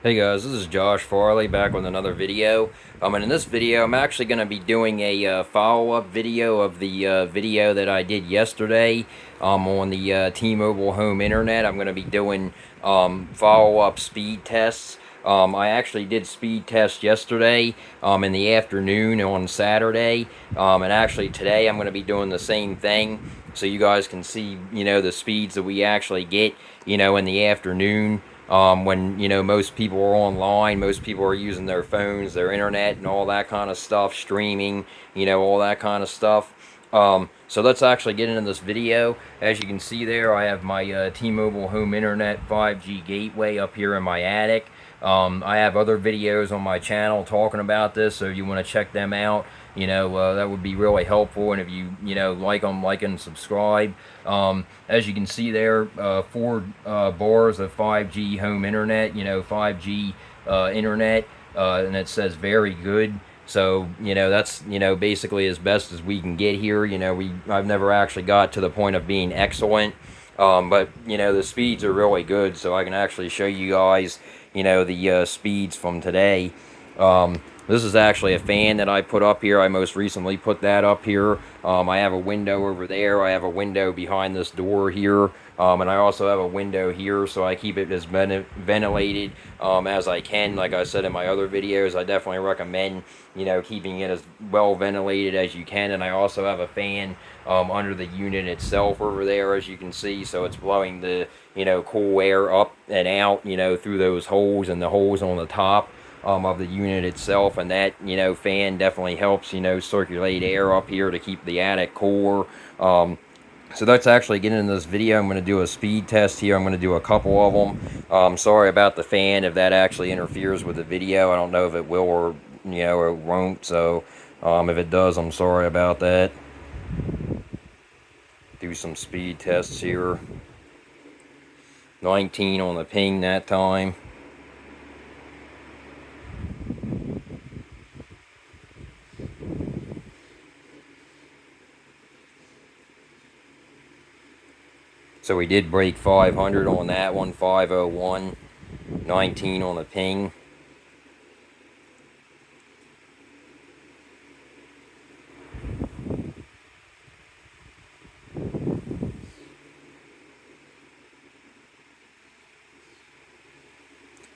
Hey guys, this is Josh Farley back with another video. And in this video, I'm actually going to be doing a follow-up video of the video that I did yesterday on the T-Mobile home internet. I'm going to be doing follow-up speed tests. I actually did speed tests yesterday in the afternoon on Saturday, and actually today I'm going to be doing the same thing, so you guys can see, the speeds that we actually get, in the afternoon when most people are online, most people are using their phones, their internet, and all that kind of stuff, streaming, all that kind of stuff. So let's actually get into this video. As you can see there, I have my T-Mobile home internet 5G gateway up here in my attic. I have other videos on my channel talking about this, so if you want to check them out, that would be really helpful. And if you, like them, like and subscribe. As you can see there, four bars of 5G home internet, 5G internet, and it says very good. So, that's, basically as best as we can get here. I've never actually got to the point of being excellent. But, the speeds are really good, so I can actually show you guys, the speeds from today. This is actually a fan that I put up here. I most recently put that up here. I have a window over there. I have a window behind this door here. And I also have a window here, so I keep it as ventilated as I can. Like I said in my other videos, I definitely recommend, keeping it as well ventilated as you can. And I also have a fan under the unit itself over there, as you can see, so it's blowing the, cool air up and out, through those holes and the holes on the top of the unit itself, and that fan definitely helps circulate air up here to keep the attic cooler. So let's actually get into this video. I'm going to do a speed test here. I'm going to do a couple of them. Sorry about the fan if that actually interferes with the video. I don't know if it will or it won't. So if it does, I'm sorry about that. Do some speed tests here. 19 on the ping that time. So we did break 500 on that one, 501, 19 on the ping.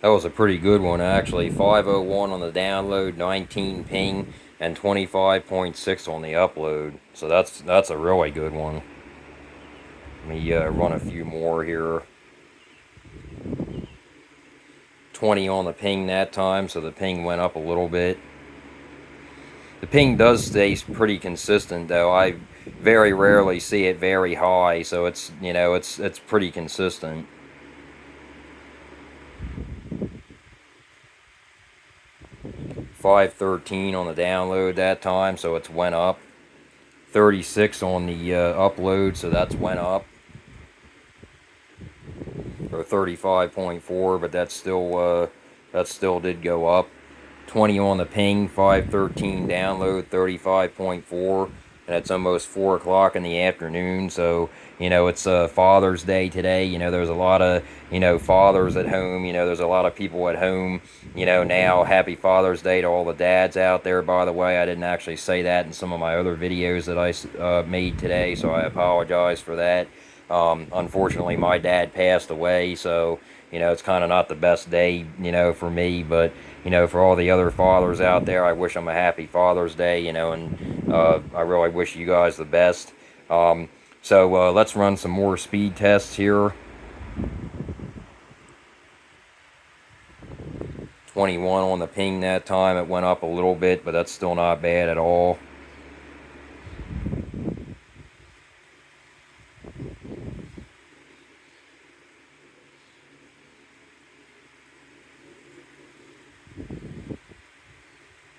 That was a pretty good one, actually. 501 on the download, 19 ping, and 25.6 on the upload. So that's a really good one. Let me run a few more here. 20 on the ping that time, so the ping went up a little bit. The ping does stay pretty consistent, though. I very rarely see it very high, so it's it's pretty consistent. 513 on the download that time, so it's went up. 36 on the upload, so that's went up. Or 35.4, but that still did go up. 20 on the ping, 513 download, 35.4, and it's almost 4 o'clock in the afternoon. So it's Father's Day today. There's a lot of fathers at home. There's a lot of people at home. Now, happy Father's Day to all the dads out there. By the way, I didn't actually say that in some of my other videos that I made today, so I apologize for that. Unfortunately, my dad passed away, so it's kind of not the best day, for me. But for all the other fathers out there, I wish them a happy Father's Day, and I really wish you guys the best. So let's run some more speed tests here. 21 on the ping that time. It went up a little bit, but that's still not bad at all.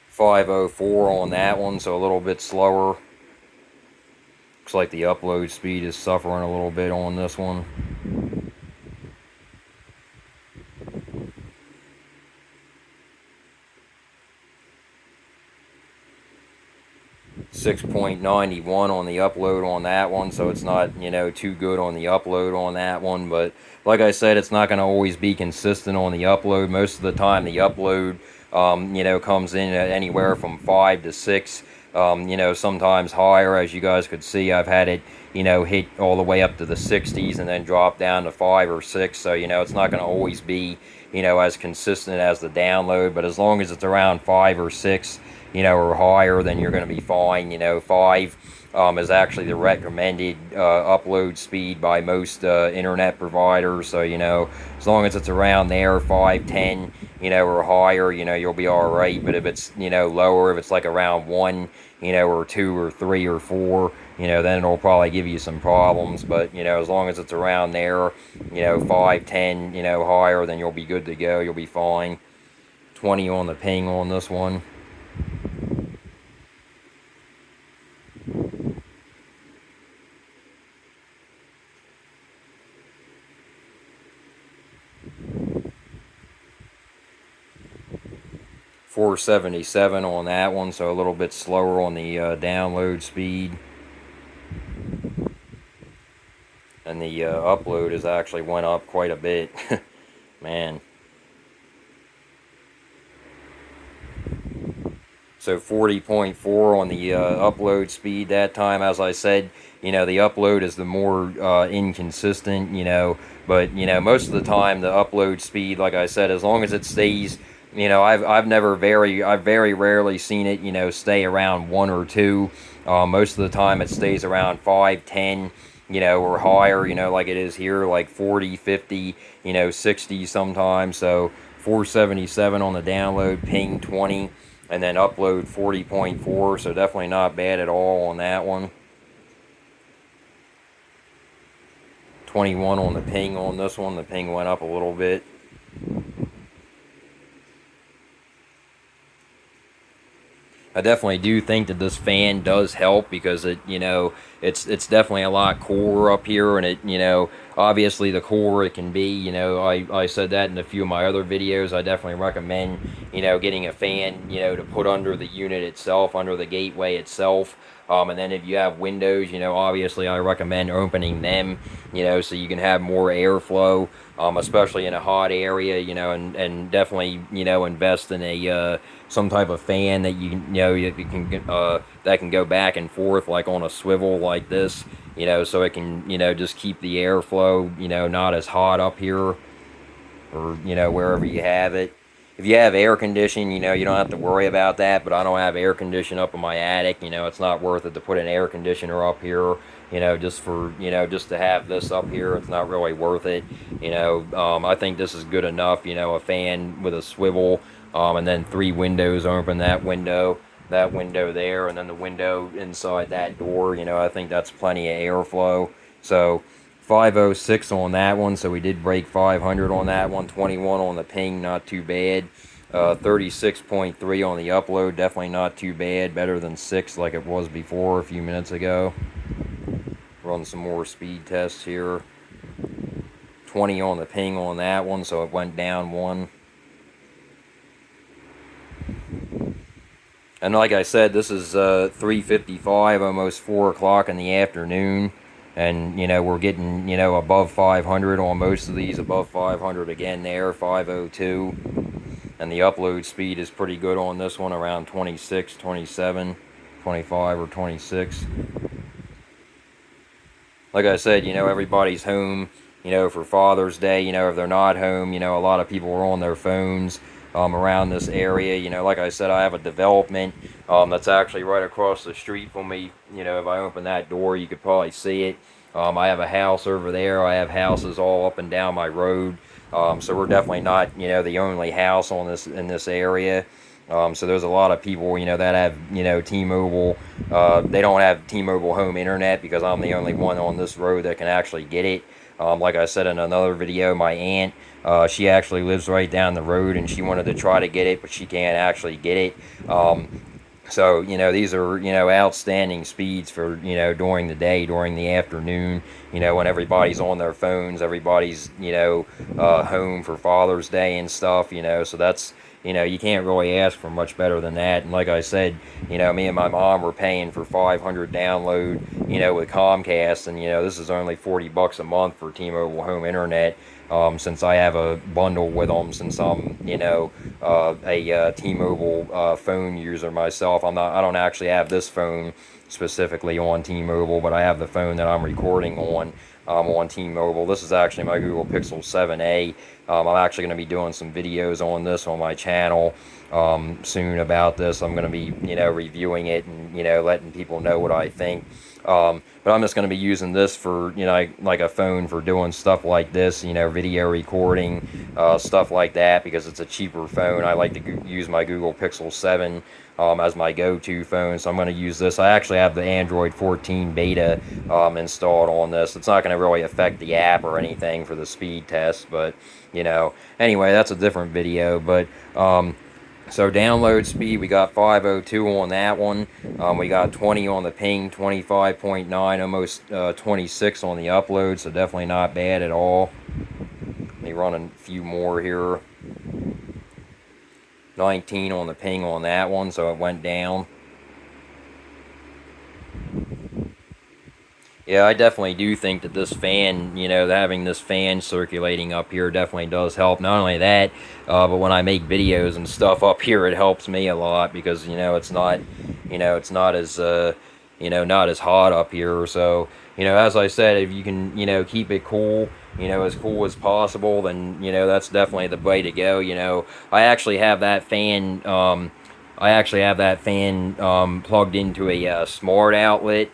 504 on that one, so a little bit slower. Looks like the upload speed is suffering a little bit on this one. 6.91 on the upload on that one, so it's not, you know, too good on the upload on that one. But like I said, it's not going to always be consistent on the upload. Most of the time the upload, you know, comes in at anywhere from 5 to 6, you know, sometimes higher. As you guys could see, I've had it, you know, hit all the way up to the 60s and then drop down to 5 or 6. So, you know, it's not going to always be, you know, as consistent as the download. But as long as it's around 5 or 6, you know, or higher, then you're going to be fine. You know, 5 is actually the recommended upload speed by most internet providers. So, you know, as long as it's around there, 5, 10, you know, or higher, you know, you'll be all right. But if it's, you know, lower, if it's like around 1, you know, or 2 or 3 or 4, you know, then it'll probably give you some problems. But, you know, as long as it's around there, you know, 5, 10, you know, higher, then you'll be good to go. You'll be fine. 20 on the ping on this one. .477 on that one, so a little bit slower on the download speed. And the upload has actually went up quite a bit. Man. So 40.4 on the upload speed that time. As I said, you know, the upload is the more inconsistent, you know, but, you know, most of the time the upload speed, like I said, as long as it stays, you know, I've very rarely seen it, you know, stay around 1 or 2. Most of the time it stays around 5, 10, you know, or higher, you know, like it is here, like 40, 50, you know, 60 sometimes. So 477 on the download, ping 20, and then upload 40.4, so definitely not bad at all on that one. 21 on the ping on this one. The ping went up a little bit. I definitely do think that this fan does help because it, you know, it's definitely a lot cooler up here, and it, you know, obviously the cooler it can be, you know, I said that in a few of my other videos. I definitely recommend, you know, getting a fan, you know, to put under the unit itself, under the gateway itself. And then if you have windows, you know, obviously I recommend opening them, you know, so you can have more airflow, especially in a hot area, you know, and definitely, you know, invest in a some type of fan that you know you can that can go back and forth like on a swivel like this, you know, so it can, you know, just keep the airflow, you know, not as hot up here, or, you know, wherever you have it. If you have air conditioning, you know, you don't have to worry about that, but I don't have air conditioning up in my attic. You know, it's not worth it to put an air conditioner up here, you know, just for, you know, just to have this up here. It's not really worth it. You know, I think this is good enough, you know, a fan with a swivel, and then 3 windows open, that window there, and then the window inside that door. You know, I think that's plenty of airflow. So 506 on that one, so we did break 500 on that one. 21 on the ping, not too bad. 36.3 on the upload, definitely not too bad. Better than 6 like it was before a few minutes ago. Run some more speed tests here. 20 on the ping on that one, so it went down 1. And like I said, this is 3:55, almost 4 o'clock in the afternoon. And, you know, we're getting, you know, above 500 on most of these, above 500 again there, 502. And the upload speed is pretty good on this one, around 26, 27, 25, or 26. Like I said, you know, everybody's home, you know, for Father's Day. You know, if they're not home, you know, a lot of people are on their phones around this area. You know, like I said, I have a development that's actually right across the street from me. You know, if I open that door, you could probably see it. I have a house over there. I have houses all up and down my road. So we're definitely not, you know, the only house on this in this area. So there's a lot of people, you know, that have, you know, T-Mobile. They don't have T-Mobile home internet because I'm the only one on this road that can actually get it. Like I said in another video, my aunt, she actually lives right down the road, and she wanted to try to get it, but she can't actually get it. So, you know, these are, you know, outstanding speeds for, you know, during the day, during the afternoon, you know, when everybody's on their phones, everybody's, you know, home for Father's Day and stuff, you know, so that's, you know, you can't really ask for much better than that. And like I said, you know, me and my mom were paying for 500 download, you know, with Comcast, and you know, this is only $40 a month for T-Mobile home internet. Since I have a bundle with them, since I'm, you know, a T-Mobile phone user myself. I don't actually have this phone specifically on T-Mobile, but I have the phone that I'm recording on T-Mobile. This is actually my Google Pixel 7a. I'm actually going to be doing some videos on this on my channel soon about this. I'm going to be, you know, reviewing it and, you know, letting people know what I think. But I'm just going to be using this for, you know, like a phone for doing stuff like this, you know, video recording, stuff like that, because it's a cheaper phone. I like to use my Google Pixel 7 as my go-to phone, so I'm going to use this. I actually have the Android 14 beta installed on this. It's not going to really affect the app or anything for the speed test, but, you know, anyway, that's a different video. But so download speed, we got 502 on that one. We got 20 on the ping, 25.9, almost 26 on the upload, so definitely not bad at all. Let me run a few more here. 19 on the ping on that one, so it went down. Yeah, I definitely do think that this fan, you know, having this fan circulating up here definitely does help. Not only that, but when I make videos and stuff up here, it helps me a lot because, you know, it's not as, you know, not as hot up here. So, you know, as I said, if you can, you know, keep it cool, you know, as cool as possible, then, you know, that's definitely the way to go. You know, I actually have that fan, plugged into a smart outlet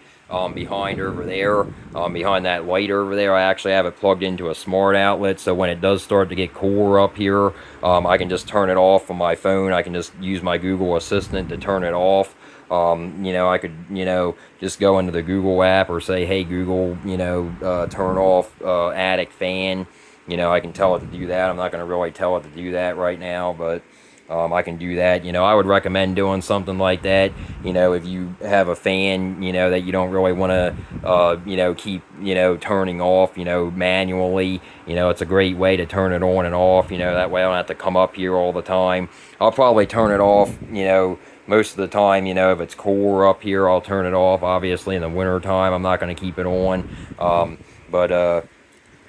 behind over there, behind that light over there. I actually have it plugged into a smart outlet, so when it does start to get cooler up here, I can just turn it off on my phone. I can just use my Google Assistant to turn it off. You know, I could, you know, just go into the Google app or say, hey Google, you know, turn off attic fan. You know, I can tell it to do that. I'm not going to really tell it to do that right now, but I can do that. You know, I would recommend doing something like that. You know, if you have a fan, you know, that you don't really want to, you know, keep, you know, turning off, you know, manually, you know, it's a great way to turn it on and off. You know, that way I don't have to come up here all the time. I'll probably turn it off, you know, most of the time. You know, if it's cooler up here, I'll turn it off. Obviously, in the winter time, I'm not going to keep it on.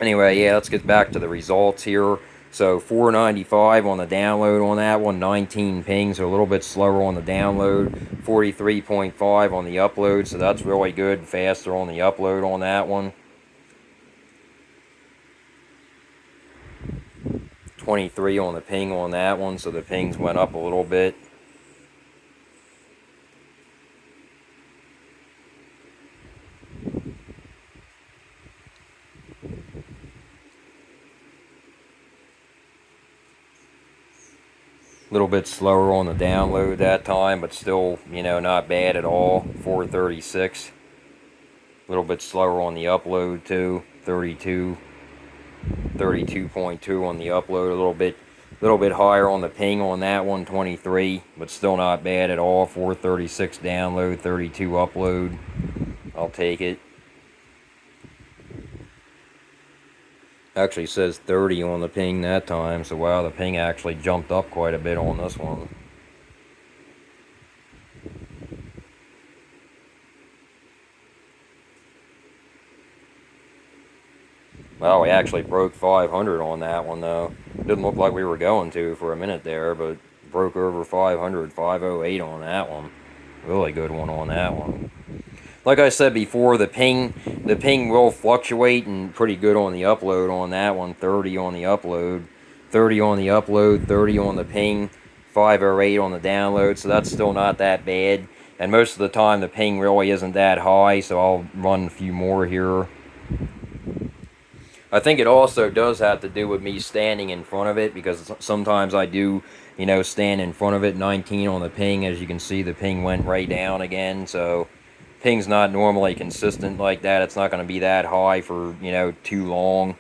Anyway, yeah, let's get back to the results here. So 495 on the download on that one, 19 pings, so a little bit slower on the download, 43.5 on the upload, so that's really good, faster on the upload on that one. 23 on the ping on that one, so the pings went up a little bit. A little bit slower on the download that time, but still, you know, not bad at all. 436. A little bit slower on the upload too. 32. 32.2 on the upload. A little bit higher on the ping on that one. 23, but still not bad at all. 436 download, 32 upload. I'll take it. Actually says 30 on the ping that time, so wow, the ping actually jumped up quite a bit on this one. Well, we actually broke 500 on that one though. Didn't look like we were going to for a minute there, but broke over 500, 508 on that one. Really good one on that one. Like I said before, the ping will fluctuate, and pretty good on the upload on that one. 30 on the upload, 30 on the upload, 30 on the ping, 508 on the download, so that's still not that bad. And most of the time the ping really isn't that high, so I'll run a few more here. I think it also does have to do with me standing in front of it, because sometimes I do, you know, stand in front of it. 19 on the ping, as you can see, the ping went right down again, so ping's not normally consistent like that. It's not going to be that high for, you know, too long.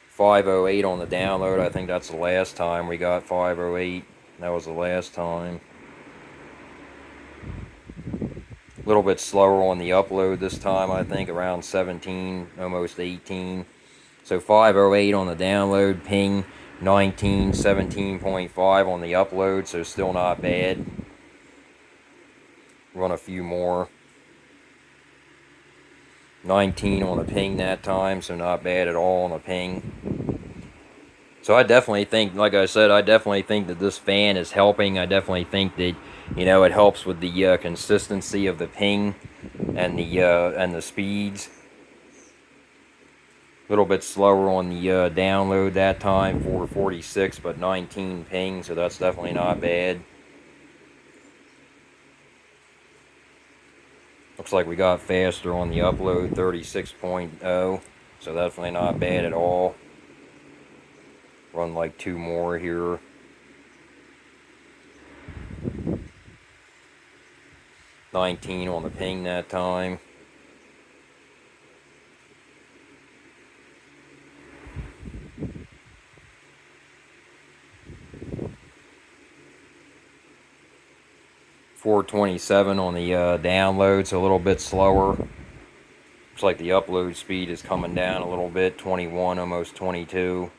508 on the download. I think that's the last time we got 508. That was the last time. A little bit slower on the upload this time, I think, around 17, almost 18. So 508 on the download, ping 1917.5 on the upload, so still not bad. Run a few more. 19 on the ping that time, so not bad at all on the ping. So I definitely think, like I said, I definitely think that this fan is helping. I definitely think that, you know, it helps with the consistency of the ping and the speeds. A little bit slower on the download that time, 446, but 19 ping, so that's definitely not bad. Looks like we got faster on the upload, 36.0, so definitely not bad at all. Run like 2 more here. $19 on the ping that time. $427 on the download, so a little bit slower. Looks like the upload speed is coming down a little bit, 21, almost 22.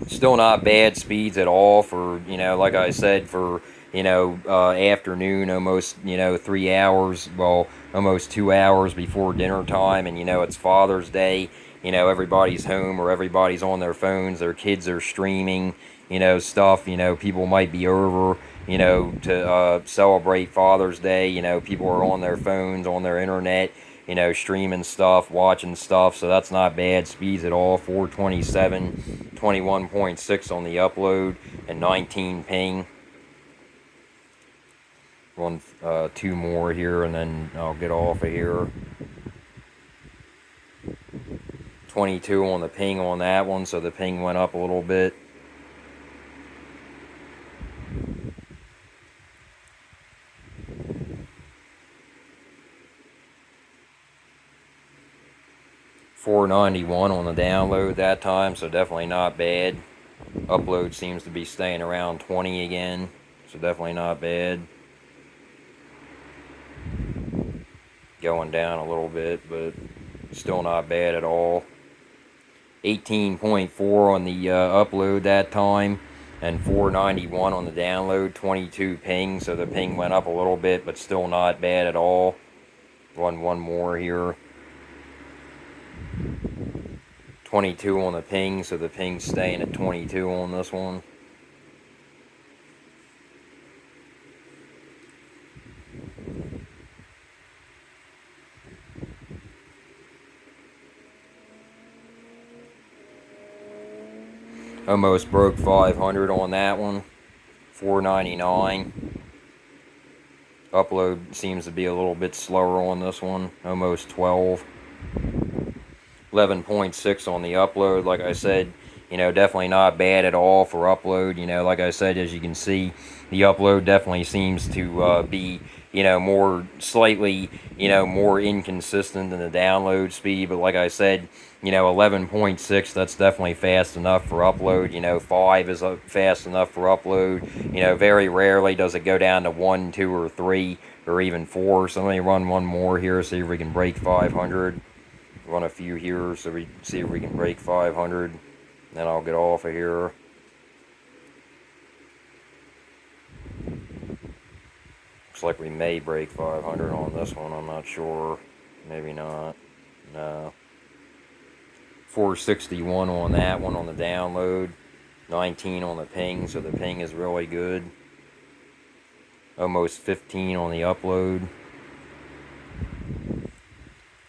Still not bad speeds at all for, you know, like I said, for, you know, afternoon, almost, you know, 3 hours, well, almost 2 hours before dinner time, and, you know, it's Father's Day, you know, everybody's home or everybody's on their phones, their kids are streaming, you know, stuff, you know, people might be over, you know, to celebrate Father's Day, you know, people are on their phones, on their internet, you know, streaming stuff, watching stuff, so that's not bad speeds at all. 427, 21.6 on the upload, and 19 ping. Run 2 more here, and then I'll get off of here. 22 on the ping on that one, so the ping went up a little bit. $491 on the download that time, so definitely not bad. Upload seems to be staying around 20 again, so definitely not bad. Going down a little bit, but still not bad at all. 18.4 on the upload that time, and 491 on the download, 22 ping, so the ping went up a little bit, but still not bad at all. Run 1 more here. 22 on the ping, so the ping's staying at 22 on this one. Almost broke 500 on that one. 499. Upload seems to be a little bit slower on this one. Almost 12. 11.6 on the upload. Like I said, you know, definitely not bad at all for upload. You know, like I said, as you can see, the upload definitely seems to be, you know, more slightly, you know, more inconsistent than the download speed. But like I said, you know, 11.6, that's definitely fast enough for upload. You know, 5 is fast enough for upload. You know, very rarely does it go down to 1, 2, or 3, or even 4. So let me run 1 more here, see if we can break 500. Run a few here so we see if we can break 500. Then I'll get off of here. Looks like we may break 500 on this one. I'm not sure. Maybe not. No. 461 on that one on the download. 19 on the ping, so the ping is really good. Almost 15 on the upload.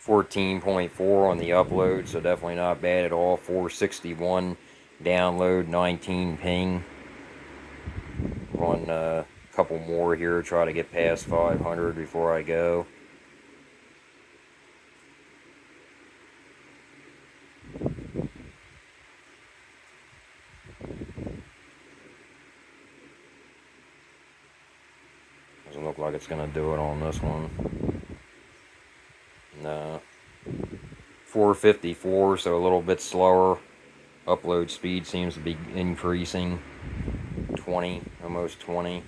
14.4 on the upload, so definitely not bad at all. 461 download, 19 ping. Run a couple more here, try to get past 500 before I go. Doesn't look like it's going to do it on this one. No. 454, so a little bit slower. Upload speed seems to be increasing. 20, almost 20.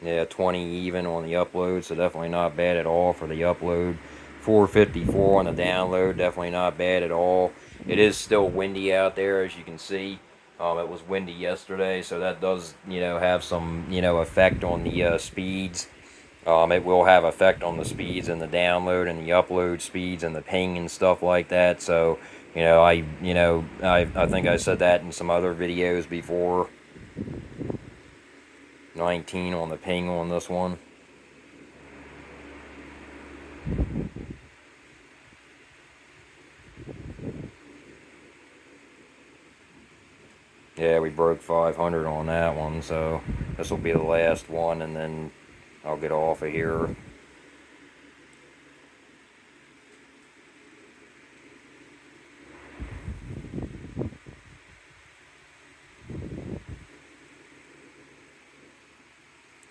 Yeah, 20 even on the upload, so definitely not bad at all for the upload. 454 on the download, definitely not bad at all. It is still windy out there, as you can see. It was windy yesterday, so that does, have some, effect on the speeds. It will have effect on the speeds and the download and the upload speeds and the ping and stuff like that. So, I think I said that in some other videos before. 19 on the ping on this one. Yeah, we broke 500 on that one, so this will be the last one, and then I'll get off of here.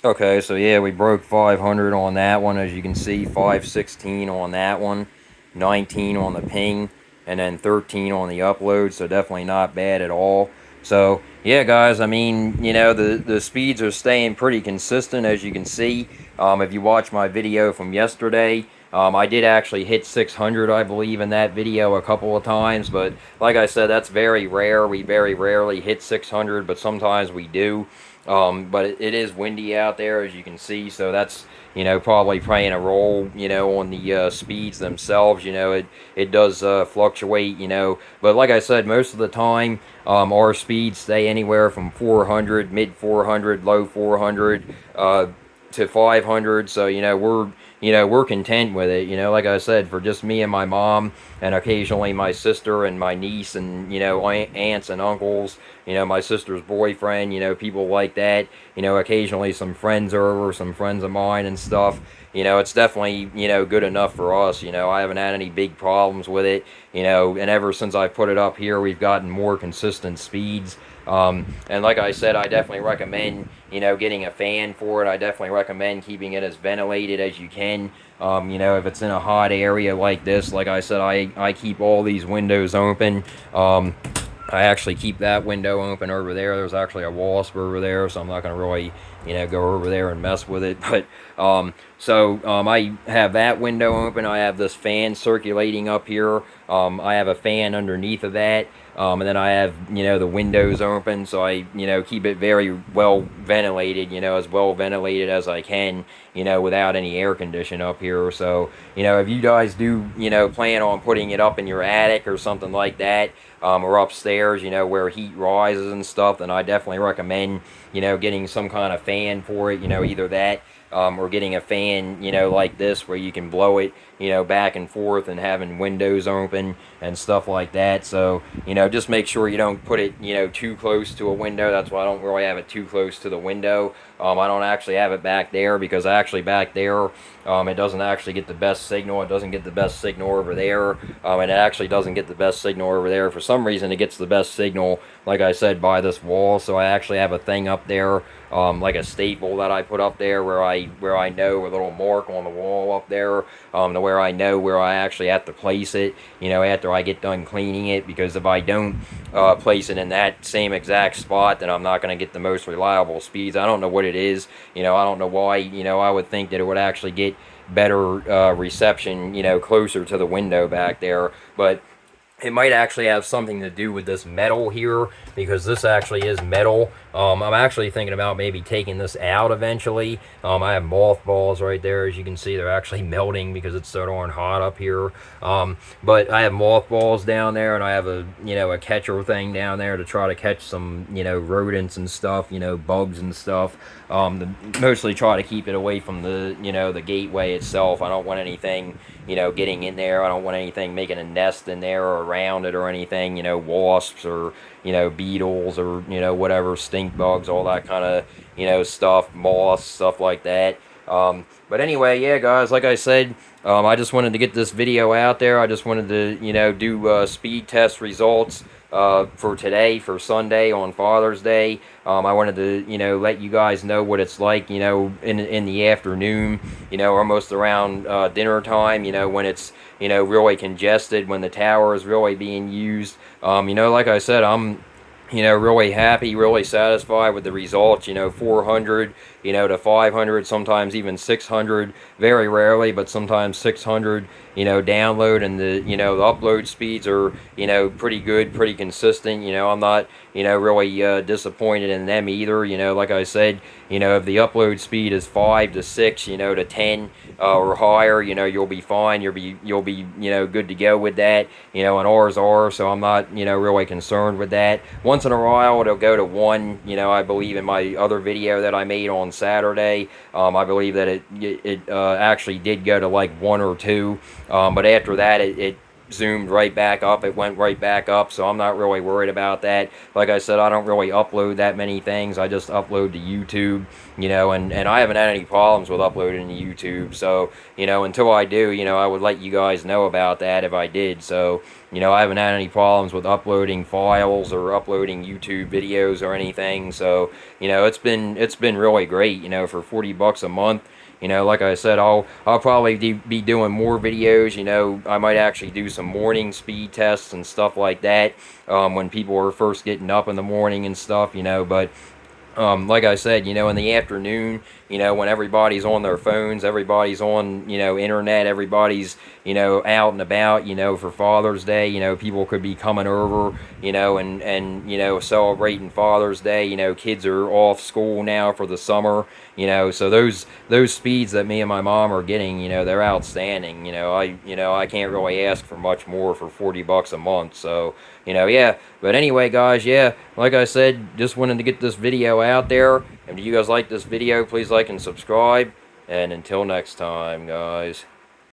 Okay, so yeah, we broke 500 on that one, as you can see. 516 on that one, 19 on the ping, and then 13 on the upload, so definitely not bad at all. So yeah, guys, I mean, the speeds are staying pretty consistent, as you can see. If you watch my video from yesterday, I did actually hit 600, I believe, in that video a couple of times, but like I said, that's very rare. We very rarely hit 600, but sometimes we do. But it is windy out there, as you can see, so that's, probably playing a role, on the speeds themselves. It does fluctuate, but like I said, most of the time, our speeds stay anywhere from 400, mid 400, low 400, to 500, so, we're content with it, like I said, for just me and my mom, and occasionally my sister and my niece, and, aunts and uncles, my sister's boyfriend, people like that, occasionally some friends are over, some friends of mine and stuff. It's definitely, good enough for us. I haven't had any big problems with it, and ever since I put it up here, we've gotten more consistent speeds. And like I said, I definitely recommend, getting a fan for it. I definitely recommend keeping it as ventilated as you can. If it's in a hot area like this, like I said, I keep all these windows open. I actually keep that window open over there. There's actually a wasp over there, so I'm not going to really, go over there and mess with it. But, I have that window open. I have this fan circulating up here. I have a fan underneath of that. And then I have, the windows open, so I, keep it very well ventilated, as well ventilated as I can, without any air condition up here. So, if you guys do, plan on putting it up in your attic or something like that, or upstairs, where heat rises and stuff, then I definitely recommend, getting some kind of fan for it, either that, or getting a fan, like this, where you can blow it, back and forth, and having windows open and stuff like that. So, just make sure you don't put it, too close to a window. That's why I don't really have it too close to the window. I don't actually have it back there, because actually back there, it doesn't actually get the best signal. It doesn't get the best signal over there, and it actually doesn't get the best signal over there. For some reason, it gets the best signal, like I said, by this wall. So I actually have a thing up there, like a staple that I put up there, where I know, a little mark on the wall up there, to where I know where I actually have to place it, after I get done cleaning it. Because if I don't place it in that same exact spot, then I'm not going to get the most reliable speeds. I don't know what it is, I don't know why, I would think that it would actually get better reception, closer to the window back there, but it might actually have something to do with this metal here, because this actually is metal. I'm actually thinking about maybe taking this out eventually. I have mothballs right there, as you can see. They're actually melting because it's so darn hot up here. But I have mothballs down there, and I have a catcher thing down there to try to catch some, rodents and stuff, bugs and stuff. To mostly try to keep it away from the, the gateway itself. I don't want anything, getting in there. I don't want anything making a nest in there or around it or anything, wasps or, beetles or, whatever, stink bugs, all that kind of, stuff, moths, stuff like that. But anyway, yeah, guys, like I said, I just wanted to get this video out there. I just wanted to, do speed test results for today, for Sunday on Father's Day. I wanted to, let you guys know what it's like, in the afternoon, almost around dinner time, when it's, really congested, when the tower is really being used. Like I said, I'm really happy, really satisfied with the results. 400, to 500, sometimes even 600, very rarely, but sometimes 600, download, and the upload speeds are, pretty good, pretty consistent. I'm not, really disappointed in them either. Like I said, if the upload speed is 5 to 6, to 10 or higher, you'll be fine. You'll be good to go with that. And ours are, so I'm not, really concerned with that. Once in a while, it'll go to 1. I believe in my other video that I made on Saturday, I believe that it actually did go to like 1 or 2, but after that, it zoomed right back up. It went right back up, so I'm not really worried about that. Like I said, I don't really upload that many things. I just upload to YouTube, and I haven't had any problems with uploading to YouTube. So, until I do, I would let you guys know about that if I did. So, I haven't had any problems with uploading files or uploading YouTube videos or anything. So, it's been really great, for $40 a month. Like I said, I'll probably be doing more videos. I might actually do some morning speed tests and stuff like that, when people are first getting up in the morning and stuff. But like I said, in the afternoon, when everybody's on their phones, everybody's on, internet, everybody's, out and about, for Father's Day, people could be coming over, and celebrating Father's Day. Kids are off school now for the summer, so those speeds that me and my mom are getting, they're outstanding. I can't really ask for much more for $40 a month. So, yeah. But anyway, guys, yeah, like I said, just wanted to get this video out there. And if you guys like this video, please like and subscribe. And until next time, guys.